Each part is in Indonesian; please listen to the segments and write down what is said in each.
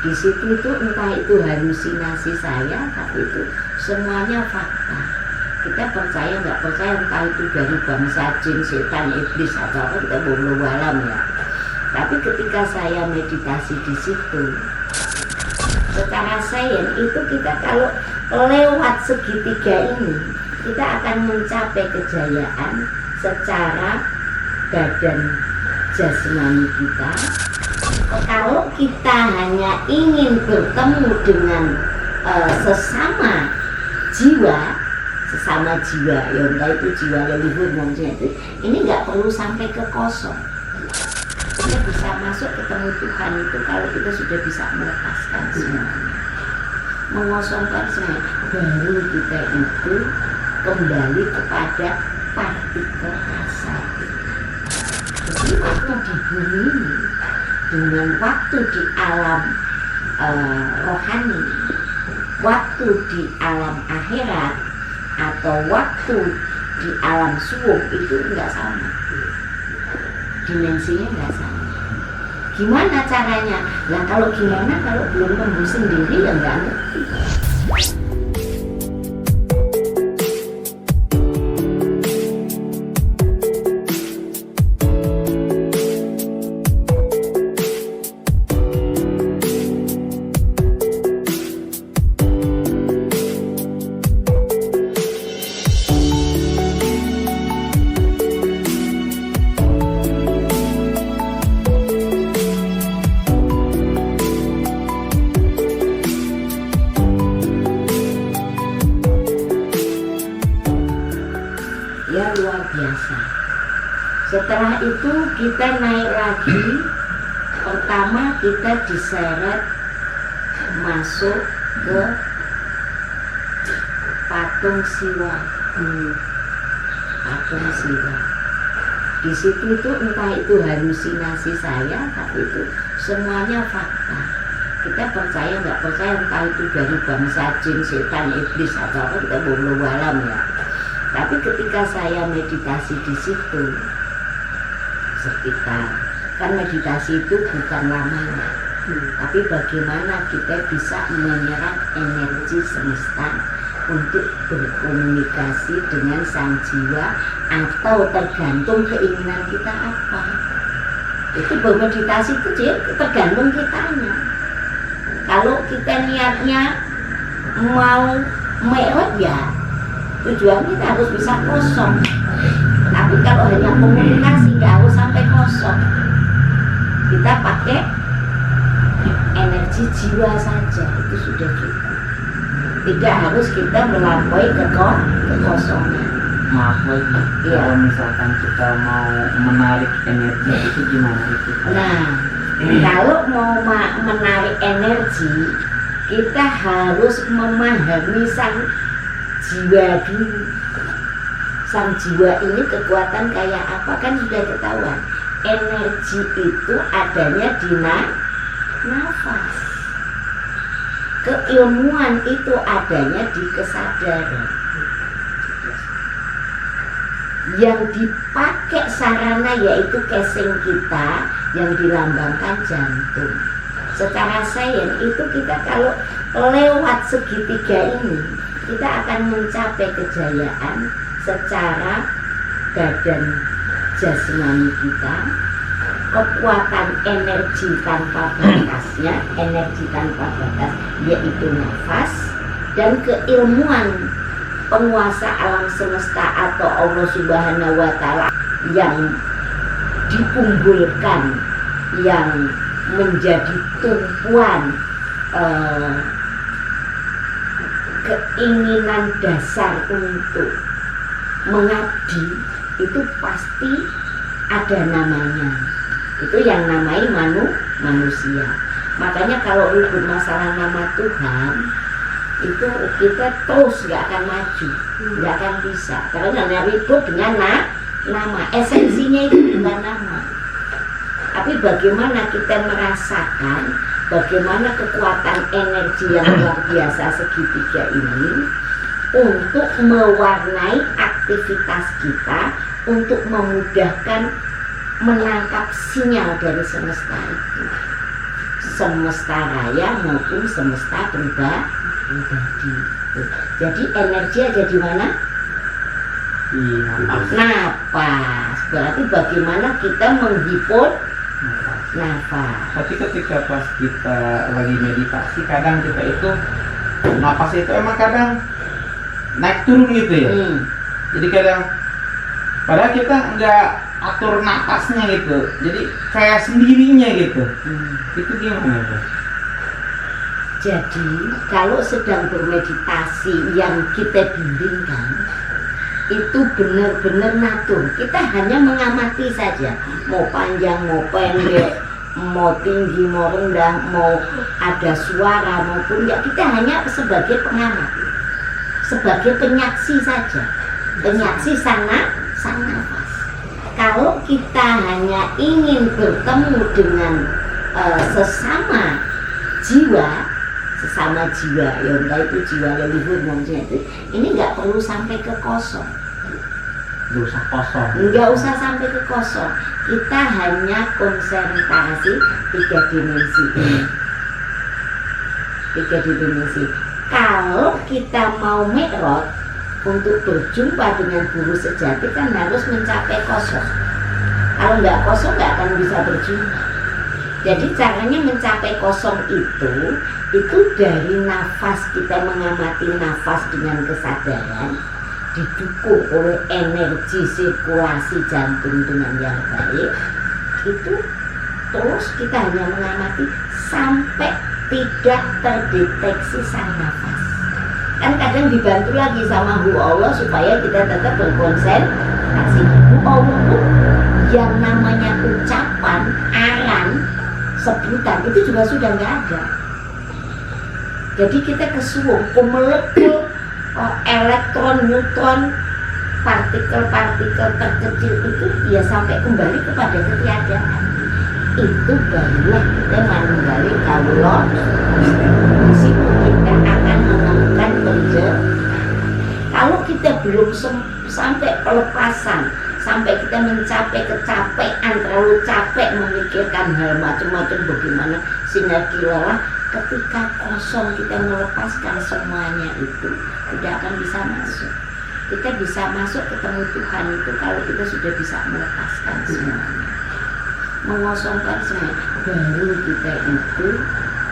Di situ itu entah itu halusinasi saya, tapi itu semuanya fakta. Kita percaya nggak percaya, entah itu dari bangsa jin, setan, iblis atau apa, kita belum alam ya. Tapi ketika saya meditasi di situ, secara sains itu kita kalau lewat segitiga ini, kita akan mencapai kejayaan secara badan jasmani kita. Kalau kita hanya ingin bertemu dengan sesama jiwa, ya entah itu jiwa leluhur maksudnya itu, ini nggak perlu sampai ke kosong. Kita bisa masuk ketemu Tuhan itu kalau kita sudah bisa melepaskan semuanya, mengosongkan semuanya, baru kita itu kembali kepada partikel asal. Jadi waktu di bumi ini dengan waktu di alam rohani, waktu di alam akhirat, atau waktu di alam suwung itu enggak sama, dimensinya enggak sama. Gimana caranya? Nah kalau gimana kalau belum tembus sendiri ya enggak ngerti. Ya luar biasa. Setelah itu kita naik lagi. Pertama kita diseret masuk ke patung Siwa. Patung Siwa. Di situ itu entah itu halusinasi saya, tapi itu semuanya fakta. Kita percaya nggak percaya, entah itu dari bangsa jin, setan, iblis atau apa, kita belum alam ya. Tapi ketika saya meditasi di situ sekitar, kan meditasi itu bukan lamanya, tapi bagaimana kita bisa menyerap energi semesta untuk berkomunikasi dengan sang jiwa, atau tergantung keinginan kita apa. Itu bermeditasi itu tergantung kitanya. Kalau kita niatnya mau merot ya tujuan kita harus bisa kosong. Tapi kalau hanya komunikasi nggak harus sampai kosong. Kita pakai energi jiwa saja, itu sudah cukup. Tidak harus kita melampaui kekosongan. Maaf ya, kalau misalkan kita mau menarik energi itu gimana itu? Nah, kalau mau menarik energi, kita harus memahami sang jiwa dulu. Sang jiwa ini kekuatan kayak apa, kan sudah ketahuan. Energi itu adanya di nafas. Keilmuan itu adanya di kesadaran. Yang dipakai sarana yaitu casing kita yang dilambangkan jantung. Secara sains itu kita kalau lewat segitiga ini, kita akan mencapai kejayaan secara badan jasmani kita, kekuatan energi tanpa batasnya, energi tanpa batas yaitu nafas, dan keilmuan penguasa alam semesta atau Allah Subhanahu wa Ta'ala yang dipunggulkan, yang menjadi tumpuan keinginan dasar untuk mengabdi, itu pasti ada namanya. Itu yang namai manusia. Makanya kalau ribut masalah nama Tuhan, itu kita terus gak akan maju, gak akan bisa. Karena ribut dengan nama, esensinya itu bukan nama. Tapi bagaimana kita merasakan bagaimana kekuatan energi yang luar biasa segitiga ini untuk mewarnai aktivitas kita, untuk memudahkan menangkap sinyal dari semesta itu. semesta raya maupun semesta pribadi. Jadi energi ada di mana? Iya. Napas. Berarti bagaimana kita menghipot nafas. Tapi ketika pas kita lagi meditasi, kadang kita itu napas itu emang kadang naik turun gitu ya. Jadi kadang padahal kita nggak atur napasnya gitu, jadi kayak sendirinya gitu. Itu gimana tuh? Jadi kalau sedang bermeditasi yang kita bimbingkan itu benar-benar natur. Kita hanya mengamati saja, mau panjang, mau pendek, mau tinggi, mau rendah, mau ada suara maupun enggak. Kita hanya sebagai pengamat, sebagai penyaksi saja, penyaksi sang nafas. Kalau kita hanya ingin bertemu dengan sesama jiwa, ya entah itu jiwa leluhur maksudnya itu, ini nggak perlu sampai ke kosong. Nggak usah kosong. Nggak usah sampai ke kosong. Kita hanya konsentrasi 3 dimensi ini. 3 dimensi. Kalau kita mau mi'raj untuk berjumpa dengan guru sejati kan harus mencapai kosong. Kalau nggak kosong nggak akan bisa berjumpa. Jadi caranya mencapai kosong itu dari nafas, kita mengamati nafas dengan kesadaran, didukung oleh energi sirkulasi jantung dengan yang baik. Itu terus kita hanya mengamati sampai tidak terdeteksi sang nafas. Kan kadang dibantu lagi sama Hu Allah supaya kita tetap berkonsentrasi. Hu Allah pun yang namanya ucapan, aran, sebutan itu juga sudah nggak ada. Jadi kita kesuwung, molekul, elektron, neutron, partikel-partikel terkecil itu ya sampai kembali kepada ketiadaan. Itu barulah kita meninggali kaulah. Di situ kita akan menemukan penjelasan. Kalau kita belum sampai pelepasan, sampai kita mencapai kecapean, terlalu capek memikirkan hal macam-macam bagaimana sinergi lelah, ketika kosong kita melepaskan semuanya itu tidak akan bisa masuk. Kita bisa masuk ketemu Tuhan itu kalau kita sudah bisa melepaskan semuanya, mengosongkan semua, baru kita itu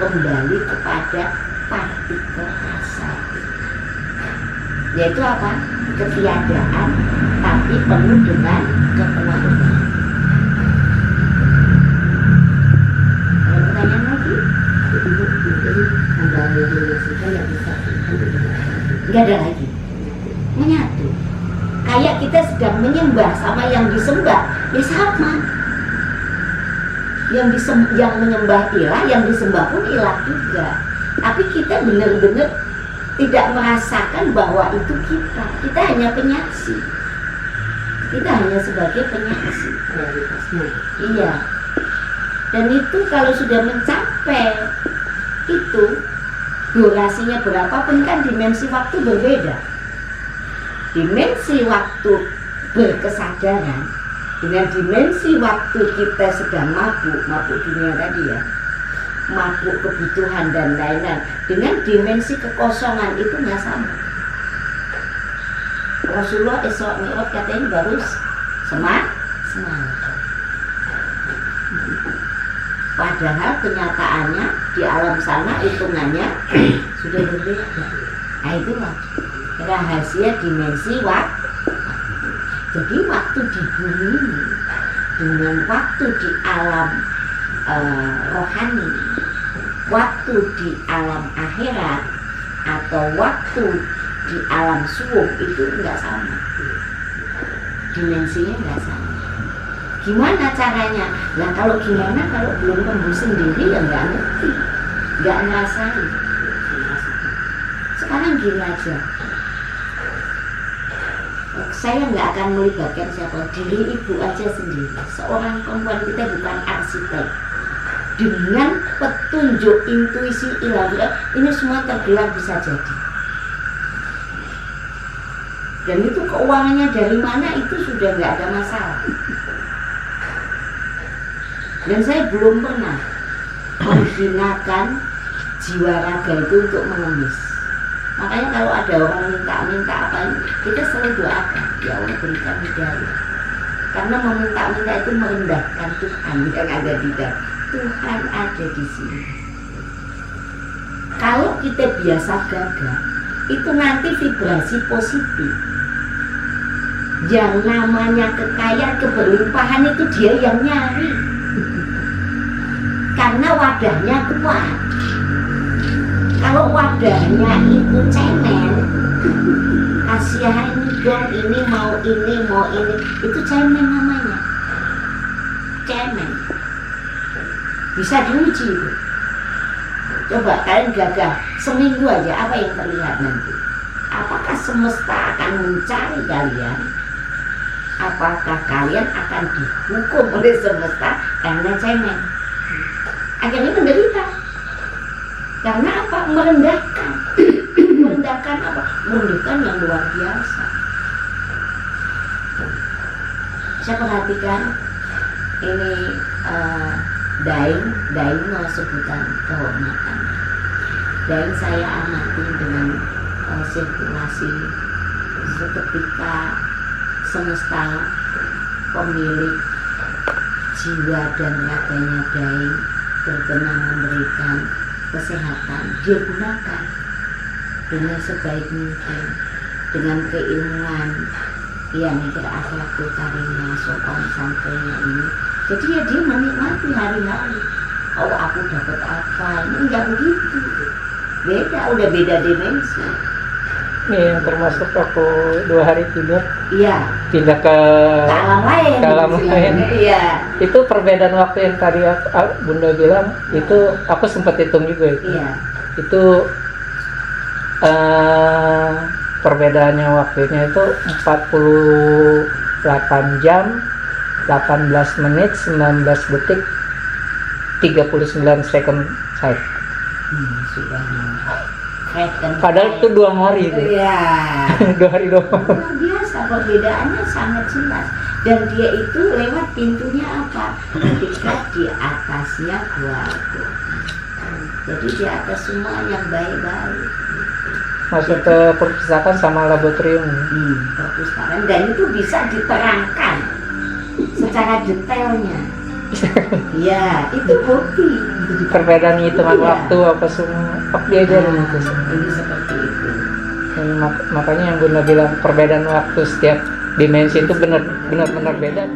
kembali kepada partikel asal, yaitu apa? Ketiadaan, tapi penuh dengan kekuatan. Ada pertanyaan lagi? Nggak ada lagi. Menyatu. Kayak kita sedang menyembah sama yang disembah, ya sama. Yang menyembah ilah, yang disembah pun ilah juga. Tapi kita benar-benar tidak merasakan bahwa itu kita. Kita hanya penyaksi. Kita hanya sebagai penyaksi. Iya. Dan itu kalau sudah mencapai itu, durasinya berapapun kan dimensi waktu berbeda. Dimensi waktu berkesadaran dengan dimensi waktu kita sedang mabuk dunia tadi ya, mabuk kebutuhan dan lain-lain, dengan dimensi kekosongan itu nggak sama. Rasulullah Isra Mi'raj katanya baru semalam. Padahal kenyataannya di alam sana hitungannya sudah berbeda. Nah itulah rahasia dimensi waktu. Jadi waktu di bumi ini dengan waktu di alam rohani, waktu di alam akhirat atau waktu di alam suwung itu enggak sama. Dimensinya enggak sama. Gimana caranya? Nah kalau gimana kalau belum tembuh sendiri ya nggak ngerti, nggak ngerasain. Sekarang gini aja, saya nggak akan melibatkan siapa, diri ibu aja sendiri. Seorang perempuan, kita bukan arsitek. Dengan petunjuk intuisi ilahi ini semua tergelar bisa jadi. Dan itu keuangannya dari mana itu sudah nggak ada masalah. Dan saya belum pernah menghinakan jiwa raga itu untuk mengemis. Makanya kalau ada orang minta apa, kita selalu doakan, ya Allah berikan hidayah. Karena meminta-minta itu merendahkan Tuhan yang ada di dalam. Tuhan ada di sini. Kalau kita biasa gagal, itu nanti vibrasi positif. Yang namanya kekayaan, keberlimpahan itu dia yang nyari. Karena wadahnya kuat. Kalau wadahnya itu cemen, kasihan dong, ini mau ini, itu cemen namanya. Cemen. Bisa diuji itu. Coba kalian gagal seminggu aja, apa yang terlihat nanti? Apakah semesta akan mencari kalian? Apakah kalian akan dihukum oleh semesta karena cemen? Akhirnya menderita. Karena apa? Merendahkan. Merendahkan apa? Merendahkan yang luar biasa. Saya perhatikan ini daing sebutan kehormatan. Daing saya amati dengan sirkulasi seketika semesta pemilik jiwa dan raganya daing berkenan memberikan kesehatan, dia gunakan dengan sebaik mungkin, dengan keilmuan yang berakhlak karimah, sopan santunnya ini. Jadi ya dia menikmati hari-hari. Oh aku dapat apa? Ini enggak begitu. Beda, udah beda dimensi. Ini yang termasuk aku 2 hari tidur. Iya. Pindah ke alam lain. Ke alam lain. Iya. Itu perbedaan waktu yang tadi Bunda bilang, itu aku sempat hitung juga itu. Iya. Itu perbedaannya waktunya itu 48 jam 18 menit 19 detik 39 second saya. Sudah. Padahal itu 2 hari itu. Iya. 2 hari doang. Luar biasa, perbedaannya sangat jelas. Dan dia itu lewat pintunya apa? Ketika di atasnya keluarga. Jadi di atas semua yang baik-baik. Masuk ke perpustakaan sama laboratorium. Perpustakaan, dan itu bisa diterangkan secara detailnya. Ya, itu bukti. Perbedaan hitungan waktu apa semua, diajarin itu semua. Ini seperti itu. Dan makanya yang Bunda bilang perbedaan waktu setiap dimensi itu benar-benar beda.